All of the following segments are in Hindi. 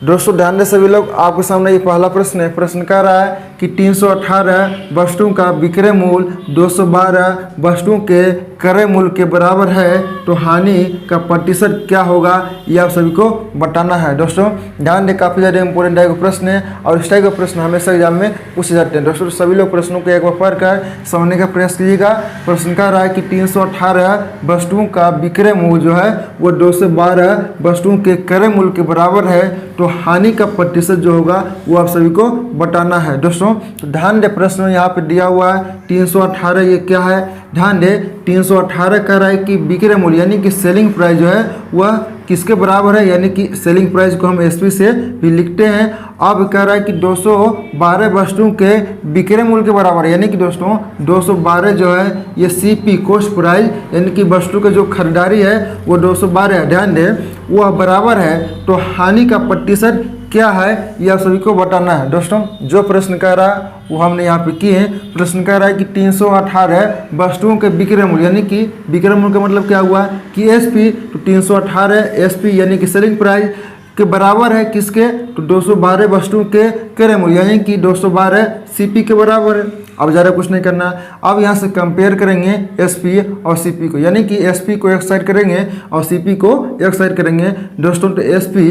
दोस्तों ध्यान दें सभी लोग, आपके सामने ये पहला प्रश्न है। प्रश्न कह रहा है कि 318 वस्तुओं का विक्रय मूल्य 212 वस्तुओं के क्रय मूल्य के बराबर है, तो हानि का प्रतिशत क्या होगा, ये आप सभी को बताना है। दोस्तों ध्यान दें, काफ़ी ज़्यादा इंपॉर्टेंट टाइप का प्रश्न है और इस टाइप का प्रश्न हमेशा एग्जाम में पूछे जाते हैं। दोस्तों सभी लोग प्रश्नों को एक बार पढ़ कर समझने का प्रयास कीजिएगा। प्रश्न कह रहा है कि 318 वस्तुओं का विक्रय मूल्य जो है वो 212 वस्तुओं के क्रय मूल्य के बराबर है, तो हानि का प्रतिशत जो होगा वो आप सभी को बताना है। दोस्तों तो ध्यान दे, प्रश्न यहाँ पे दिया हुआ है 318, ये क्या है, ध्यान दे 318 कह रहा है कि विक्रय मूल्य यानी कि सेलिंग प्राइस जो है वह किसके बराबर है, यानी कि सेलिंग प्राइस को हम एसपी से भी लिखते हैं। अब कह रहा है कि 212 वस्तुओं के विक्रय मूल्य के बराबर है, यानी कि दोस्तों 212 जो है ये सीपी कॉस्ट प्राइस यानी कि वस्तु का जो खरीदारी है वो 212 है, ध्यान दे वह बराबर है, तो हानि का प्रतिशत क्या है ये आप सभी को बताना है। दोस्तों जो प्रश्न कह रहा है वो हमने यहाँ पे किए हैं। प्रश्न कह रहा है कि 318 वस्तुओं के विक्रय मूल्य यानी कि विक्रय मूल्य का मतलब क्या हुआ कि एसपी, तो 318 एसपी यानी कि सेलिंग प्राइस के बराबर है किसके, तो 212 वस्तुओं के क्रय मूल्य यानी कि 212 सीपी के बराबर है। अब ज़्यादा कुछ नहीं करना। अब यहाँ से कंपेयर करेंगे एसपी और सीपी को, यानी कि एसपी को एक साइड करेंगे और सीपी को एक साइड करेंगे। दोस्तों तो एसपी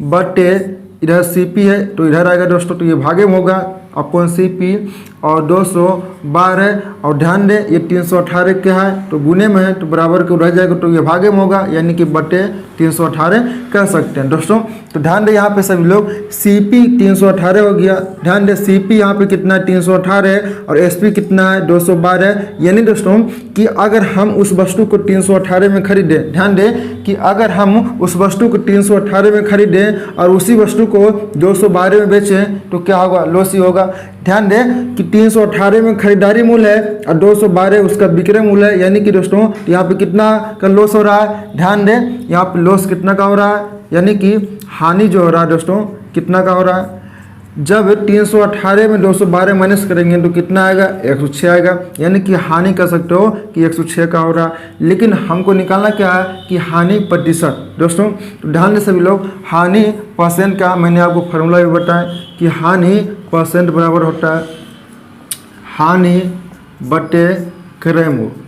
बटे इधर सीपी है तो इधर आएगा दोस्तों, तो ये भागे में होगा अपॉन सीपी और 212, और ध्यान दें ये 318 क्या है तो गुने में है तो बराबर को रह जाएगा, तो ये भागे में होगा यानी कि बटे 318 कह सकते हैं। दोस्तों तो ध्यान दें यहाँ पे सभी लोग सीपी 318 हो गया, ध्यान दें सीपी यहाँ पे कितना है 318 है और एसपी कितना है 212, यानी दोस्तों कि अगर हम उस वस्तु को 318 में खरीदें, ध्यान दें कि अगर हम उस वस्तु को 318 में खरीदें और उसी वस्तु को 212 में बेचें तो क्या होगा, लॉस ही होगा। ध्यान दें कि 318 में खरीदारी मूल्य है और 212 उसका विक्रय मूल्य है, यानी कि दोस्तों यहाँ पे कितना का लॉस हो रहा है, ध्यान दें यहाँ पे लॉस कितना का हो रहा है, यानी कि हानि जो हो रहा है दोस्तों कितना का हो रहा है। जब 318 में 212 माइनस करेंगे तो कितना आएगा, 106 आएगा, यानी कि हानि कह सकते हो कि 106 का हो रहा है। लेकिन हमको निकालना क्या है कि हानि प्रतिशत। दोस्तों तो ध्यान दें सभी लोग, हानि परसेंट का मैंने आपको फार्मूला भी बताया कि हानि परसेंट बराबर होता है हानि बटे क्रय मूल्य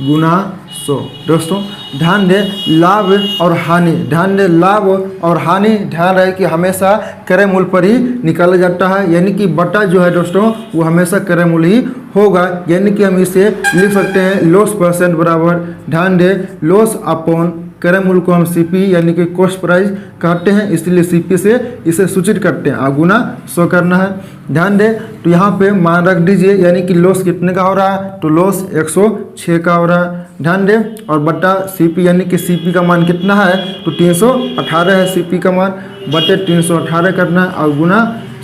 गुना 100। दोस्तों ध्यान दें लाभ और हानि, ध्यान दें लाभ और हानि ध्यान रहे कि हमेशा क्रय मूल्य पर ही निकाला जाता है, यानी कि बटा जो है दोस्तों वो हमेशा क्रय मूल्य ही होगा, यानी कि हम इसे लिख सकते हैं लॉस परसेंट बराबर, ध्यान दें लॉस अपॉन क्रय मूल्य को हम सीपी यानी कि कॉस्ट प्राइस कहते हैं, इसलिए सीपी से इसे सूचित करते हैं और गुना 100 करना है। ध्यान दें तो यहाँ पे मान रख दीजिए, यानी कि लॉस कितने का हो रहा है तो लॉस 106 का हो रहा है, ध्यान दें और बटा सीपी यानी कि सीपी का मान कितना है तो 318 है सीपी का मान, बटे 318 करना है और गुना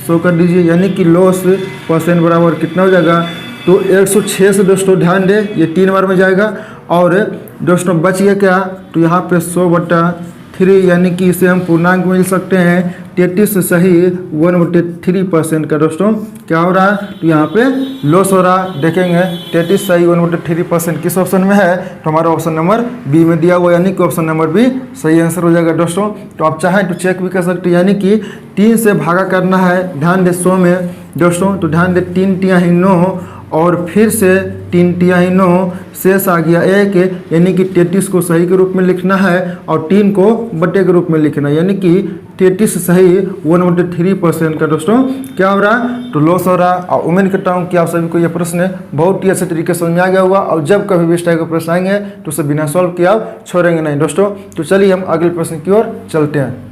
100 कर दीजिए, यानी कि लॉस परसेंट बराबर कितना हो जाएगा तो 106 से दोस्तों ध्यान दें ये 3 बार में जाएगा और दोस्तों बच गया क्या तो यहाँ पे 100/3 यानी कि इसे हम पूर्णांक में लिख सकते हैं 33 सही 1/3% का। दोस्तों क्या हो रहा है तो यहाँ पे लॉस हो रहा है, देखेंगे 33 सही 1/3% किस ऑप्शन में है तो हमारा ऑप्शन नंबर बी में दिया हुआ, यानी कि ऑप्शन नंबर बी सही आंसर हो जाएगा। दोस्तों तो आप चाहें तो चेक भी कर सकते हैं, यानी कि 3 से भागा करना है, ध्यान दे 100 में दोस्तों, तो ध्यान दे 3 तिया 9 और फिर से 3 तिया 9 शेष आ गया 1, यानी कि 33 को सही के रूप में लिखना है और 3 को बटे के रूप में लिखना है, यानी कि 33 सही 1/3% का। दोस्तों क्या हो रहा है तो लॉस हो रहा है, और उम्मीद करता हूँ कि आप सभी को यह प्रश्न बहुत ही अच्छे तरीके से समझ में आ गया होगा, और जब कभी भी इस टाइप का प्रश्न आएंगे तो उसे बिना सॉल्व किए आप छोड़ेंगे नहीं। दोस्तों तो चलिए हम अगले प्रश्न की ओर चलते हैं।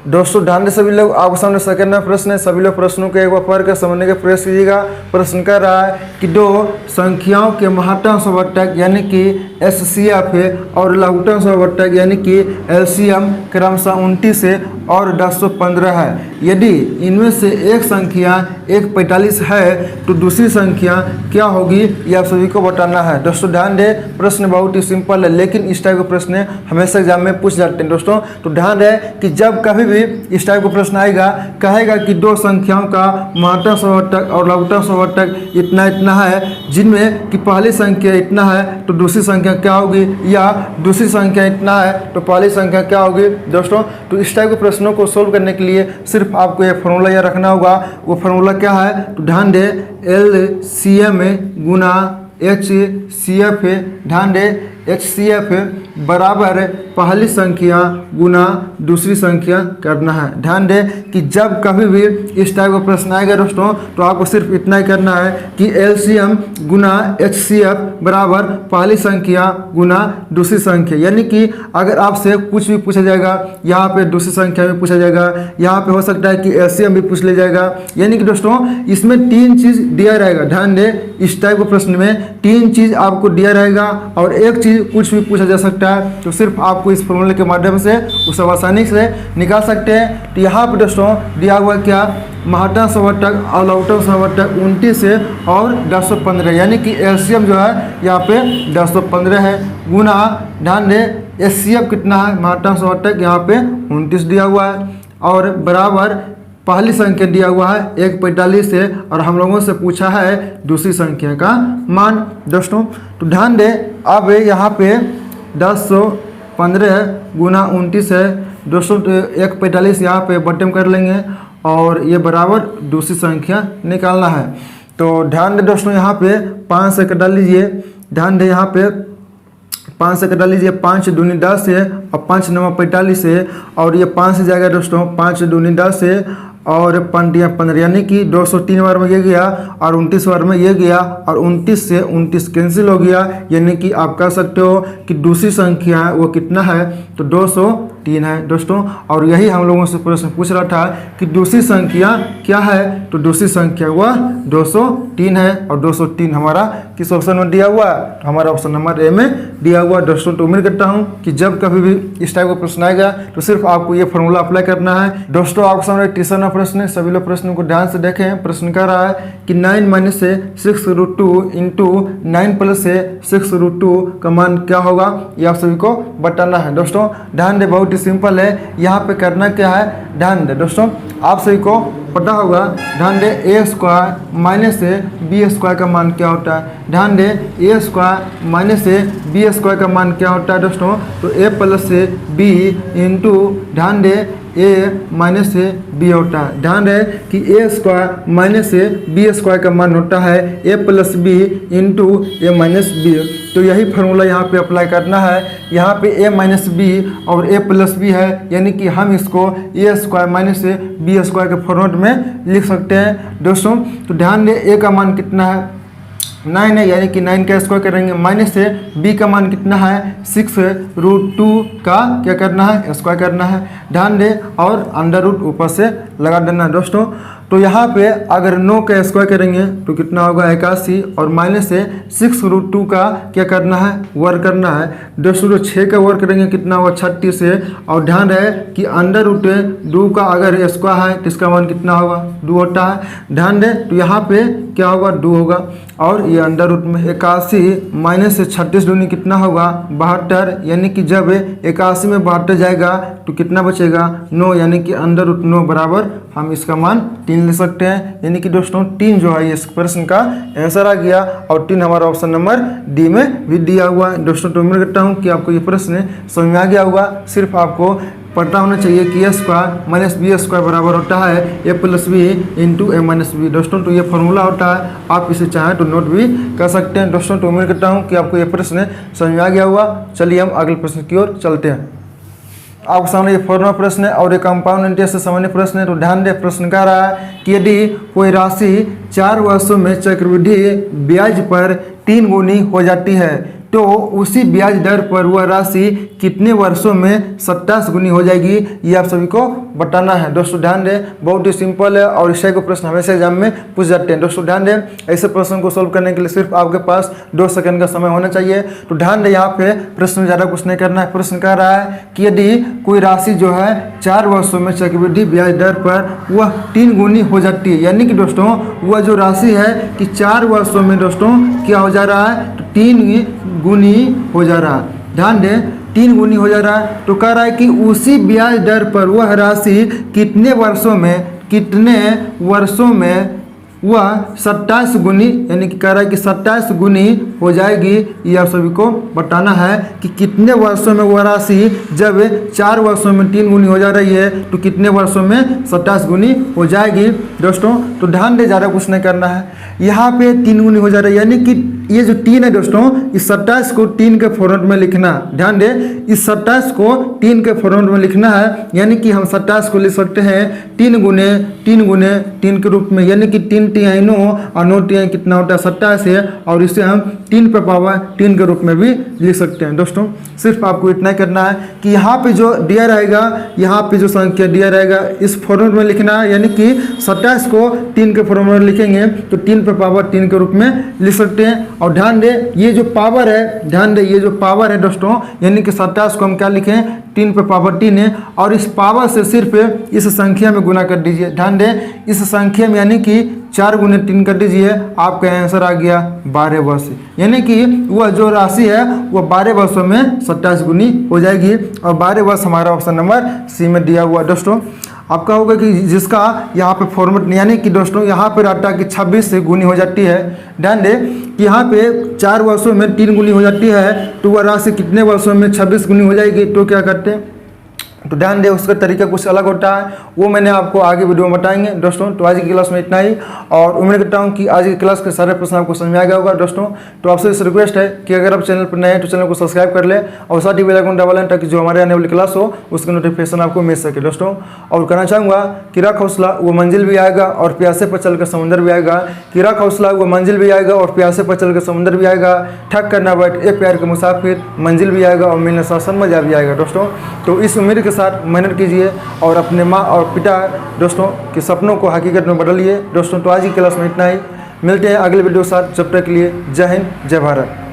दोस्तों ध्यान दें सभी लोग, आपके सामने सेकंड प्रश्न है, सभी लोग प्रश्नों को एक बार पढ़ कर समझने का प्रयास कीजिएगा। प्रश्न कर रहा है कि 2 संख्याओं के महत्तांश वर्तक यानी कि एचसीएफ और लघुत्तम वर्तक यानी कि एलसीएम क्रमशः 29 और 1015 है। यदि इनमें से एक संख्या 145 है तो दूसरी संख्या क्या होगी, ये आप सभी को बताना है। दोस्तों ध्यान दें, प्रश्न बहुत ही सिंपल है, लेकिन इस टाइप के प्रश्न हमेशा एग्जाम में पूछ जाते हैं। दोस्तों तो ध्यान दें कि जब कभी भी भी इस टाइप का प्रश्न आएगा, कहेगा कि दो संख्याओं का महत्तम समवर्तक और लघुत्तम समवर्तक इतना इतना है, जिनमें कि पहली संख्या इतना है तो दूसरी संख्या क्या होगी, या दूसरी संख्या इतना है तो पहली संख्या क्या होगी। दोस्तों तो इस टाइप के प्रश्नों को सोल्व करने के लिए सिर्फ आपको ये फॉर्मूला याद रखना होगा। वो फॉर्मूला क्या है, तो ध्यान दे LCM गुना HCF, ध्यान दे HCF बराबर पहली संख्या गुना दूसरी संख्या करना है। ध्यान दे कि जब कभी भी इस टाइप का प्रश्न आएगा दोस्तों तो आपको सिर्फ इतना ही करना है कि LCM गुना HCF बराबर पहली संख्या गुना दूसरी संख्या, यानी कि अगर आपसे कुछ भी पूछा जाएगा, यहाँ पे दूसरी संख्या भी पूछा जाएगा, यहाँ पे हो सकता है कि LCM भी पूछ ले जाएगा, यानी कि दोस्तों इसमें तीन चीज़ दिया रहेगा। ध्यान दे इस टाइप के प्रश्न में तीन चीज़ आपको दिया रहेगा और एक चीज़ कुछ भी पूछा जा सकता है, तो सिर्फ आपको इस फॉर्मूले के माध्यम से उसे आसानी से निकाल सकते हैं। तो यहाँ पर दोस्तों दिया हुआ क्या, महत्तम समवर्तक और लघुत्तम समवर्तक 29 है और 1015, यानी कि LCM जो है यहाँ पे 1015 है, गुना ध्यान दे HCF कितना है, महत्तम समवर्तक यहाँ पे 29 दिया हुआ है, और बराबर पहली संख्या दिया हुआ है 145 है, और हम लोगों से पूछा है दूसरी संख्या का मान। दोस्तों तो ध्यान दे अब यहाँ पे 1015 गुना 29 है दोस्तों, तो 145 यहाँ पे बटन कर लेंगे और ये बराबर दूसरी संख्या निकालना है। तो ध्यान दे दोस्तों यहाँ पे 5 से कटा लीजिए, ध्यान दे यहाँ पे 5 से कटा लीजिए, 5 दूनी 10 है और 5 9 45 है, और ये 5 से जाएगा दोस्तों, 5 दूनी 10 है और 5 15, यानी कि 203 बार में ये गया और 29 बार में ये गया, और 29 से 29 कैंसिल हो गया, यानी कि आप कह सकते हो कि दूसरी संख्या है वो कितना है, तो 203 है दोस्तों। और यही हम लोगों से प्रश्न पूछ रहा था कि दूसरी संख्या क्या है, तो दूसरी संख्या वह 203 है, और 203 हमारा किस ऑप्शन में दिया हुआ है, हमारा ऑप्शन नंबर ए में दिया हुआ है। दोस्तों तो उम्मीद करता हूँ कि जब कभी भी इस टाइप का प्रश्न आएगा तो सिर्फ आपको ये फॉर्मूला अप्लाई करना है। दोस्तों आपके सामने ट्यूशन प्रश्न है, सभी लोग प्रश्न को ध्यान से देखें। प्रश्न कर रहा है कि 9 - 6√2 इंटू 9 + 6√2 का मान क्या होगा, ये आप सभी को बताना है। दोस्तों ध्यान दे बहुत ही सिंपल है, यहाँ पे करना क्या है, ध्यान दे दोस्तों आप सभी को पता होगा, ध्यान दे a² - b² का मान क्या होता है, ध्यान दे a² - b² का मान क्या होता है दोस्तों, तो a + b इंटू ध्यान दे a - b होता है। ध्यान रहे कि a² - b² का मान होता है a + b into a - b। तो यही फार्मूला यहाँ पे अप्लाई करना है। यहाँ पे a - b और a + b है, यानी कि हम इसको a² - b² के फॉर्मेट में लिख सकते हैं दोस्तों। तो ध्यान दे a का मान कितना है, 9 है, यानी कि 9 का स्क्वायर करेंगे, माइनस से b का मान कितना है, 6√2 का क्या करना है, स्क्वायर करना है। ध्यान दे और अंडर रूट ऊपर से लगा देना है दोस्तों। तो यहाँ पे अगर 9 का स्क्वायर करेंगे तो कितना होगा 81, और माइनस से 6√2 का क्या करना है, वर्ग करना है दोस्तों। तो 6 का वर्ग करेंगे कितना होगा 36 है, और ध्यान रहे कि अंडर रूट 2 का अगर स्क्वायर है तो इसका मान कितना होगा 2 होता है। ध्यान दे तो यहाँ पे क्या होगा 2 होगा, और ये अंडर रूट में 81 माइनस से 36 दूनी कितना होगा 72, यानी कि जब 81 में 72 जाएगा तो कितना बचेगा 9, यानी कि अंडर रूट 9 बराबर हम इसका मान 3 ले सकते हैं। यानी कि दोस्तों 3 जो है इस प्रश्न का आंसर आ गया, और 3 हमारा ऑप्शन नंबर डी में भी दिया हुआ है दोस्तों। तो उम्मीद करता हूँ कि आपको ये प्रश्न समझ में आ गया होगा। सिर्फ आपको पता होना चाहिए कि a² - b² बराबर होता है a + b into a - b दोस्तों। तो ये फॉर्मूला होता है, आप इसे चाहें तो नोट भी कर सकते हैं दोस्तों। तो उम्मीद करता हूँ कि आपको ये प्रश्न समझ में आ गया होगा। चलिए हम अगले प्रश्न की ओर चलते हैं। आपके सामने ये फॉर्मूला प्रश्न है और ये कंपाउंड इंटरेस्ट से सामान्य प्रश्न है। तो ध्यान दे प्रश्न कह रहा है कि यदि कोई राशि 4 वर्षों में चक्रवृद्धि ब्याज पर 3 गुनी हो जाती है तो उसी ब्याज दर पर वह राशि कितने वर्षों में 27 गुनी हो जाएगी, ये आप सभी को बताना है दोस्तों। ध्यान दें बहुत ही सिंपल है और इस टाइप के प्रश्न हमेशा एग्जाम में पूछ जाते हैं दोस्तों। ध्यान दें ऐसे प्रश्न को सोल्व करने के लिए सिर्फ आपके पास 2 सेकंड का समय होना चाहिए। तो ध्यान दें यहाँ पे प्रश्न में ज़्यादा कुछ नहीं करना है। प्रश्न कह रहा है कि यदि कोई राशि जो है 4 वर्षों में चक्रवृद्धि ब्याज दर पर वह 3 गुनी हो जाती है, यानी कि दोस्तों वह जो राशि है कि 4 वर्षों में दोस्तों क्या हो जा रहा है, तो 3 गुनी हो जा रहा है। ध्यान दें 3 गुनी हो जा रहा है, तो कह रहा है कि उसी ब्याज दर पर वह राशि कितने वर्षों में वह 27 गुनी, यानी कि कह रहा है कि 27 गुनी हो जाएगी। ये आप सभी को बताना है कि कितने वर्षों में वह राशि, जब 4 वर्षों में 3 गुनी हो जा रही है तो कितने वर्षों में 27 गुनी हो जाएगी। दोस्तों तो ध्यान दे, ज़्यादा कुछ नहीं करना है, यहाँ पे 3 गुनी हो जा रही है, यानी कि ये जो 3 है दोस्तों, इस 27 को 3 के फॉर्मेट में लिखना। ध्यान दे, इस 27 को 3 के फॉर्मेट में लिखना है, यानी कि हम 27 को लिख सकते हैं 3 गुने 3 के रूप में, यानी कि 3 × 9 और 9 × कितना होता है 27 है, और इसे हम 3 पे पावर 3 के रूप में भी लिख सकते हैं। दोस्तों सिर्फ आपको इतना ही करना है कि यहाँ पे जो दिया रहेगा, यहाँ पे जो संख्या दिया रहेगा इस फॉर्मेट में लिखना है, यानी कि 27 को 3 के फॉर्मेट में लिखेंगे तो 3 पे पावर 3 के रूप में लिख सकते हैं। और ध्यान दे, ये जो पावर है, ध्यान दे ये जो पावर है दोस्तों, यानी कि 27 को हम क्या लिखें 3 पे पावर 3 है, और इस पावर से सिर्फ इस संख्या में गुना कर दीजिए। ध्यान दे, इस संख्या में यानी कि 4 गुने 3 कर दीजिए, आपका आंसर आ गया 12 वर्ष, यानी कि वह जो राशि है वह 12 वर्षों में 27 गुनी हो जाएगी। और 12 वर्ष हमारा ऑप्शन नंबर सी में दिया हुआ। दोस्तों आपका होगा कि जिसका यहाँ पे फॉर्मेट, यानी कि दोस्तों यहाँ पे रहता है कि 26 से गुनी हो जाती है। ध्यान दे कि यहाँ पे 4 वर्षों में 3 गुनी हो जाती है, तो वह राशि कितने वर्षों में 26 गुनी हो जाएगी, तो क्या करते हैं, तो ध्यान दे उसका तरीका कुछ अलग होता है, वो मैंने आपको आगे वीडियो में बताएंगे। दोस्तों तो आज की क्लास में इतना ही, और उम्मीद करता हूँ कि आज की क्लास के सारे प्रश्न आपको समझ में आ गया होगा। दोस्तों तो आपसे इस रिक्वेस्ट है कि अगर आप चैनल पर नए हैं तो चैनल को सब्सक्राइब कर लें और साथ ही बेल आइकन दबा लें, ताकि जो हमारे आने वाली क्लास हो उसका नोटिफिकेशन आपको मिल सके। दोस्तों और कहना चाहूँगा कि रख हौसला वो मंजिल भी आएगा और प्यासे पर चल कर समुंदर भी आएगा, कि रख हौसला वो मंजिल भी आएगा और प्यासे पर चल कर समुंदर भी आएगा, ठक करना बैठ ए प्यार के मुसाफिर, मंजिल भी आएगा और मिलने शासन मजा भी आएगा। दोस्तों तो इस उम्मीद के साथ मेहनत कीजिए और अपने माँ और पिता दोस्तों के सपनों को हकीकत में बदलिए। दोस्तों तो आज की क्लास में इतना ही, मिलते हैं अगले वीडियो के साथ, जब तक के लिए जय हिंद जय भारत।